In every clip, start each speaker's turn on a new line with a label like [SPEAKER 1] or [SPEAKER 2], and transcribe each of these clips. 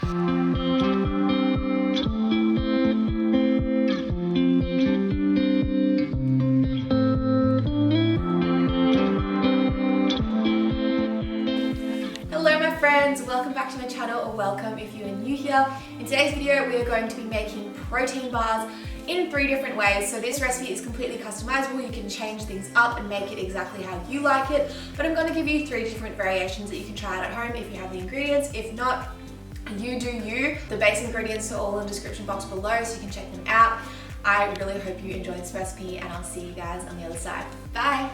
[SPEAKER 1] Hello my friends, welcome back to my channel, or welcome if you are new here. In today's video we are going to be making protein bars in 3 different ways. So this recipe is completely customizable. You can change things up and make it exactly how you like it, but I'm going to give you 3 different variations that you can try out at home if you have the ingredients. If not, you do you. The base ingredients are all in the description box below, so you can check them out. I really hope you enjoyed this recipe, and I'll see you guys on the other side. Bye!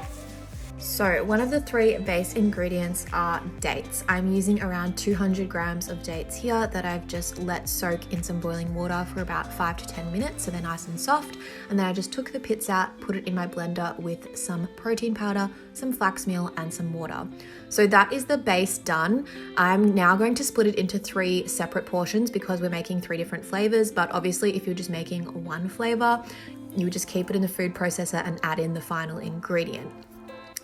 [SPEAKER 1] So one of the 3 base ingredients are dates. I'm using around 200 grams of dates here that I've just let soak in some boiling water for about 5 to 10 minutes so they're nice and soft. And then I just took the pits out, put it in my blender with some protein powder, some flax meal and some water. So that is the base done. I'm now going to split it into 3 separate portions because we're making 3 different flavors, but obviously if you're just making one flavor, you would just keep it in the food processor and add in the final ingredient.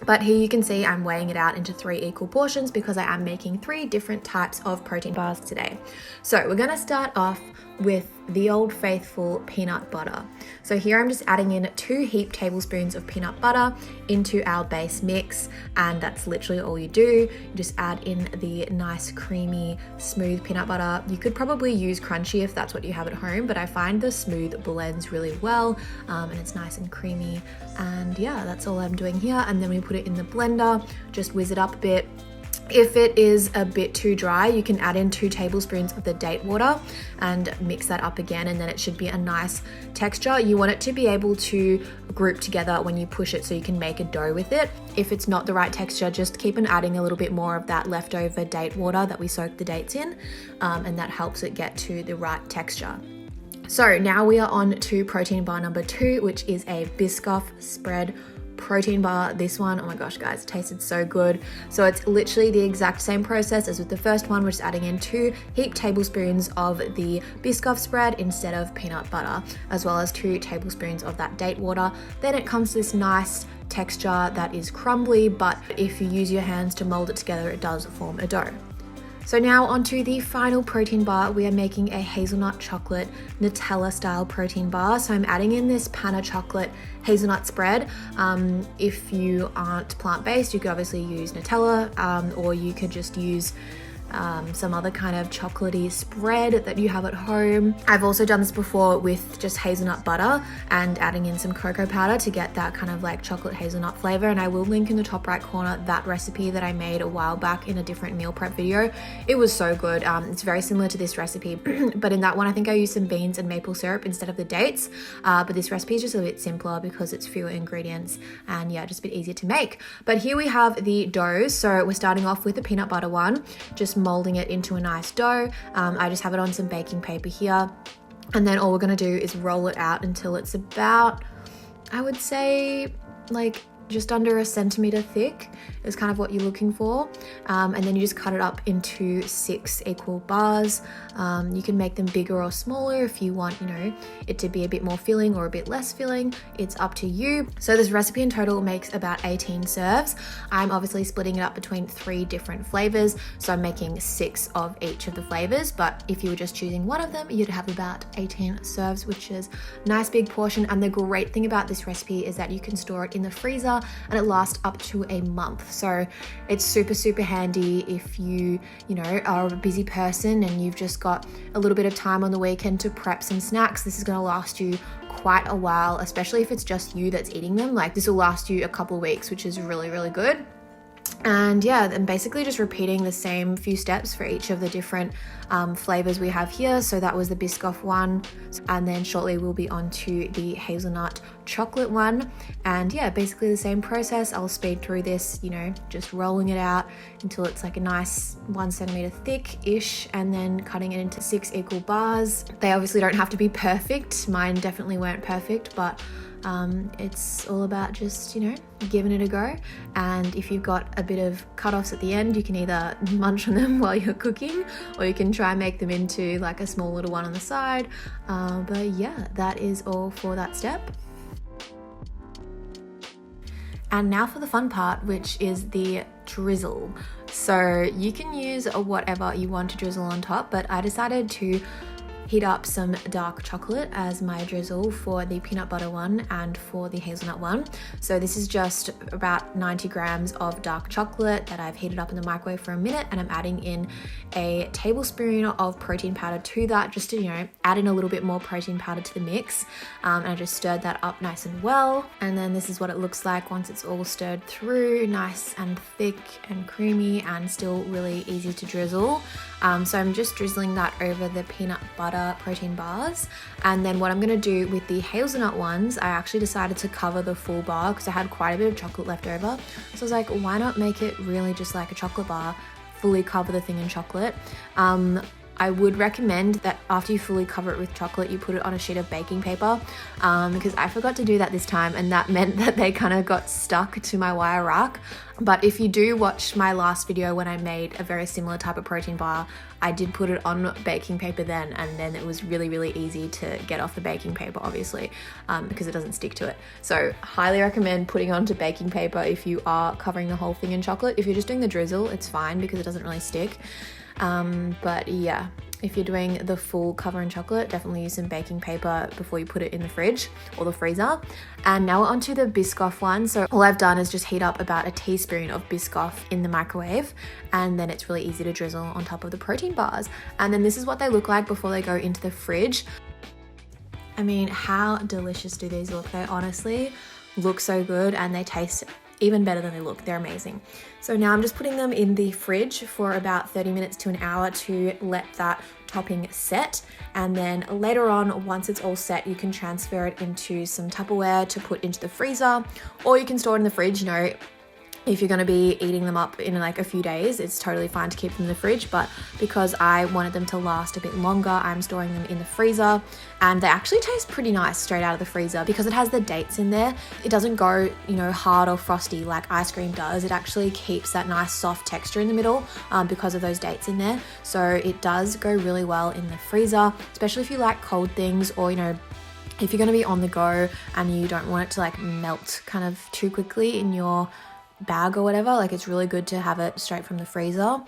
[SPEAKER 1] But here you can see I'm weighing it out into 3 equal portions because I am making 3 different types of protein bars today. So we're going to start off with the old faithful peanut butter. So here I'm just adding in 2 heaped tablespoons of peanut butter into our base mix, and that's literally all you do. You just add in the nice creamy smooth peanut butter. You could probably use crunchy if that's what you have at home, but I find the smooth blends really well, and it's nice and creamy. And yeah, that's all I'm doing here. And then we put it in the blender, just whiz it up a bit. If it is a bit too dry, you can add in 2 tablespoons of the date water and mix that up again, and then it should be a nice texture. You want it to be able to group together when you push it so you can make a dough with it. If it's not the right texture, just keep on adding a little bit more of that leftover date water that we soaked the dates in, and that helps it get to the right texture. So now we are on to protein bar number 2, which is a Biscoff spread protein bar. This one, oh my gosh guys, it tasted so good. So it's literally the exact same process as with the first one. We're just adding in 2 heaped tablespoons of the Biscoff spread instead of peanut butter, as well as 2 tablespoons of that date water. Then it comes to this nice texture that is crumbly, but if you use your hands to mold it together, it does form a dough. So now onto the final protein bar. We are making a hazelnut chocolate Nutella style protein bar. So I'm adding in this panna chocolate hazelnut spread. If you aren't plant-based, you could obviously use Nutella, or you could just use some other kind of chocolatey spread that you have at home. I've also done this before with just hazelnut butter and adding in some cocoa powder to get that kind of like chocolate hazelnut flavor. And I will link in the top right corner that recipe that I made a while back in a different meal prep video. It was so good. It's very similar to this recipe, but in that one I think I used some beans and maple syrup instead of the dates. But this recipe is just a bit simpler because it's fewer ingredients and yeah, just a bit easier to make. But here we have the doughs. So we're starting off with the peanut butter one, just molding it into a nice dough. I just have it on some baking paper here, and then all we're going to do is roll it out until it's about, I would say, like just under 1 centimeter thick is kind of what you're looking for. And then you just cut it up into 6 equal bars. You can make them bigger or smaller if you want, you know, it to be a bit more filling or a bit less filling. It's up to you. So this recipe in total makes about 18 serves. I'm obviously splitting it up between 3 different flavors. So I'm making 6 of each of the flavors, but if you were just choosing one of them, you'd have about 18 serves, which is a nice big portion. And the great thing about this recipe is that you can store it in the freezer and it lasts up to a month. So it's super handy if you know, are a busy person and you've just got a little bit of time on the weekend to prep some snacks. This is going to last you quite a while, especially if it's just you that's eating them. Like this will last you a couple of weeks, which is really good. And yeah, then basically just repeating the same few steps for each of the different flavors we have here. So that was the Biscoff one, and then shortly we'll be on to the hazelnut chocolate one. And yeah, basically the same process. I'll speed through this, you know, just rolling it out until it's like a nice 1 centimeter thick-ish, and then cutting it into 6 equal bars. They obviously don't have to be perfect. Mine definitely weren't perfect, but it's all about just, you know, giving it a go. And if you've got a bit of cut-offs at the end, you can either munch on them while you're cooking, or you can try and make them into like a small little one on the side. But yeah, that is all for that step. And now for the fun part, which is the drizzle. So you can use whatever you want to drizzle on top, but I decided to heat up some dark chocolate as my drizzle for the peanut butter one and for the hazelnut one. So this is just about 90 grams of dark chocolate that I've heated up in the microwave for a minute, and I'm adding in a tablespoon of protein powder to that, just to, you know, add in a little bit more protein powder to the mix. And I just stirred that up nice and well. And then this is what it looks like once it's all stirred through, nice and thick and creamy and still really easy to drizzle. So I'm just drizzling that over the peanut butter protein bars. And then what I'm going to do with the hazelnut ones, I actually decided to cover the full bar because I had quite a bit of chocolate left over. So I was like, why not make it really just like a chocolate bar, fully cover the thing in chocolate. I would recommend that after you fully cover it with chocolate, you put it on a sheet of baking paper, because I forgot to do that this time, and that meant that they kind of got stuck to my wire rack. But if you do watch my last video when I made a very similar type of protein bar, I did put it on baking paper then, and then it was really, really easy to get off the baking paper, obviously, because it doesn't stick to it. So highly recommend putting onto baking paper if you are covering the whole thing in chocolate. If you're just doing the drizzle, it's fine because it doesn't really stick. But yeah, if you're doing the full cover in chocolate, definitely use some baking paper before you put it in the fridge or the freezer. And now we're onto the Biscoff one. So all I've done is just heat up about a teaspoon of Biscoff in the microwave, and then it's really easy to drizzle on top of the protein bars. And then this is what they look like before they go into the fridge. I mean, how delicious do these look? They honestly look so good, and they taste even better than they look. They're amazing. So now I'm just putting them in the fridge for about 30 minutes to an hour to let that topping set. And then later on, once it's all set, you can transfer it into some Tupperware to put into the freezer, or you can store it in the fridge. You know, if you're going to be eating them up in like a few days, it's totally fine to keep them in the fridge. But because I wanted them to last a bit longer, I'm storing them in the freezer. And they actually taste pretty nice straight out of the freezer because it has the dates in there. It doesn't go, you know, hard or frosty like ice cream does. It actually keeps that nice soft texture in the middle because of those dates in there. So it does go really well in the freezer, especially if you like cold things, or, you know, if you're going to be on the go and you don't want it to like melt kind of too quickly in your bag or whatever. Like, it's really good to have it straight from the freezer.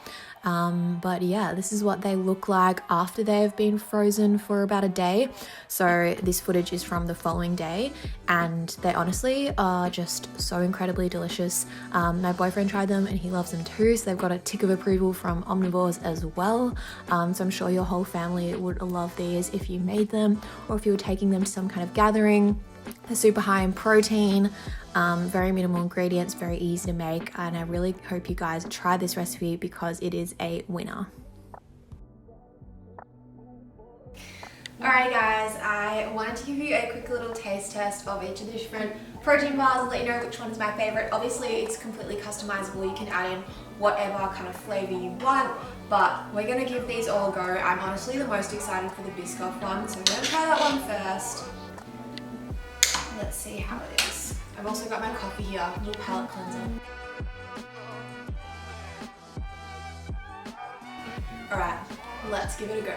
[SPEAKER 1] But yeah, this is what they look like after they've been frozen for about a day. So this footage is from the following day, and they honestly are just so incredibly delicious. My boyfriend tried them and he loves them too, so they've got a tick of approval from omnivores as well. So I'm sure your whole family would love these if you made them, or if you were taking them to some kind of gathering. They're super high in protein, very minimal ingredients, very easy to make, and I really hope you guys try this recipe because it is a winner. Alright guys, I wanted to give you a quick little taste test of each of the different protein bars and let you know which one is my favorite. Obviously it's completely customizable, you can add in whatever kind of flavor you want, but we're going to give these all a go. I'm honestly the most excited for the Biscoff one, so we're going to try that one first. Let's see how it is. I've also got my coffee here, a little palate cleanser. Alright, let's give it a go.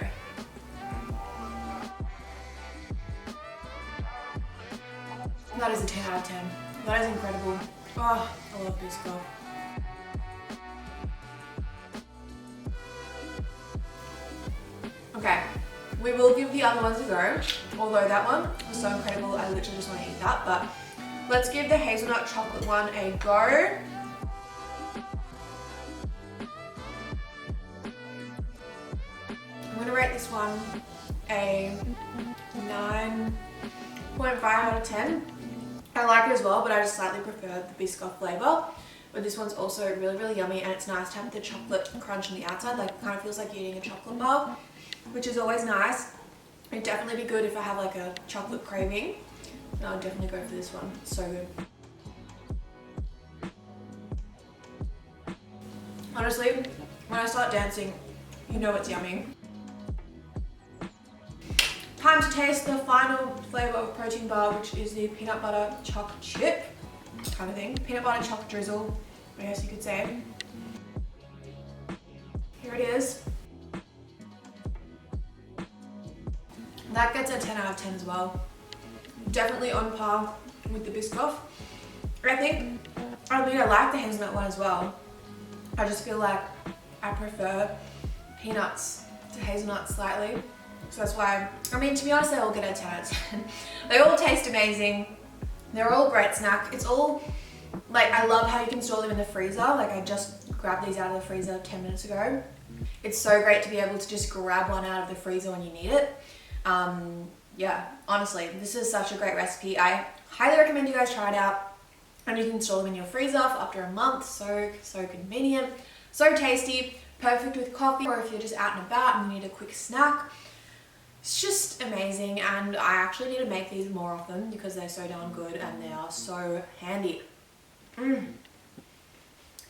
[SPEAKER 1] That is a 10 out of 10. That is incredible. Oh, I love Biscoff. Okay, we will give the other ones a go, although that one was so incredible I literally just want to eat that, but let's give the hazelnut chocolate one a go. I'm going to rate this one a 9.5 out of 10. I like it as well, but I just slightly prefer the Biscoff flavour. But this one's also really, really yummy, and it's nice to have the chocolate crunch on the outside. Like, it kind of feels like you're eating a chocolate bar, which is always nice. It'd definitely be good if I have like a chocolate craving. And I'll definitely go for this one. It's so good. Honestly, when I start dancing, you know it's yummy. Time to taste the final flavour of protein bar, which is the peanut butter choc chip kind of thing. Peanut butter choc drizzle, I guess you could say. Here it is. That gets a 10 out of 10 as well. Definitely on par with the Biscoff. I like the hazelnut one as well. I just feel like I prefer peanuts to hazelnuts slightly. So that's why, I mean, to be honest, they all get a 10 out of 10. They all taste amazing. They're all a great snack. It's all, like, I love how you can store them in the freezer. Like, I just grabbed these out of the freezer 10 minutes ago. It's so great to be able to just grab one out of the freezer when you need it. Yeah, honestly, this is such a great recipe. I highly recommend you guys try it out. And you can store them in your freezer for up to a month. So convenient, so tasty, perfect with coffee, or if you're just out and about and you need a quick snack. It's just amazing, and I actually need to make these more often because they're so darn good and they are so handy.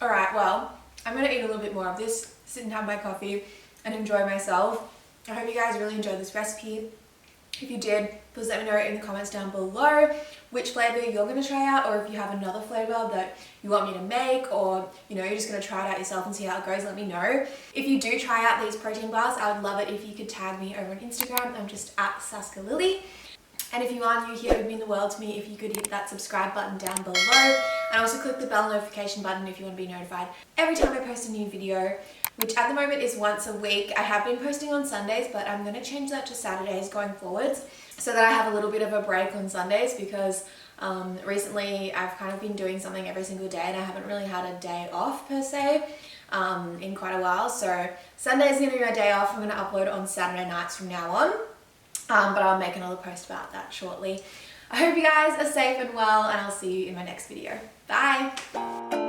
[SPEAKER 1] Alright, well, I'm going to eat a little bit more of this, sit and have my coffee and enjoy myself. I hope you guys really enjoyed this recipe. If you did, please let me know in the comments down below which flavour you're going to try out, or if you have another flavour that you want me to make, or you're just going to try it out yourself and see how it goes, let me know. If you do try out these protein bars, I would love it if you could tag me over on Instagram. I'm just at Saska Lily. And if you are new here, it would mean the world to me if you could hit that subscribe button down below, and also click the bell notification button if you want to be notified every time I post a new video, which at the moment is once a week. I have been posting on Sundays, but I'm going to change that to Saturdays going forwards so that I have a little bit of a break on Sundays, because recently I've kind of been doing something every single day and I haven't really had a day off per se in quite a while. So Sunday is going to be my day off. I'm going to upload on Saturday nights from now on, but I'll make another post about that shortly. I hope you guys are safe and well, and I'll see you in my next video. Bye!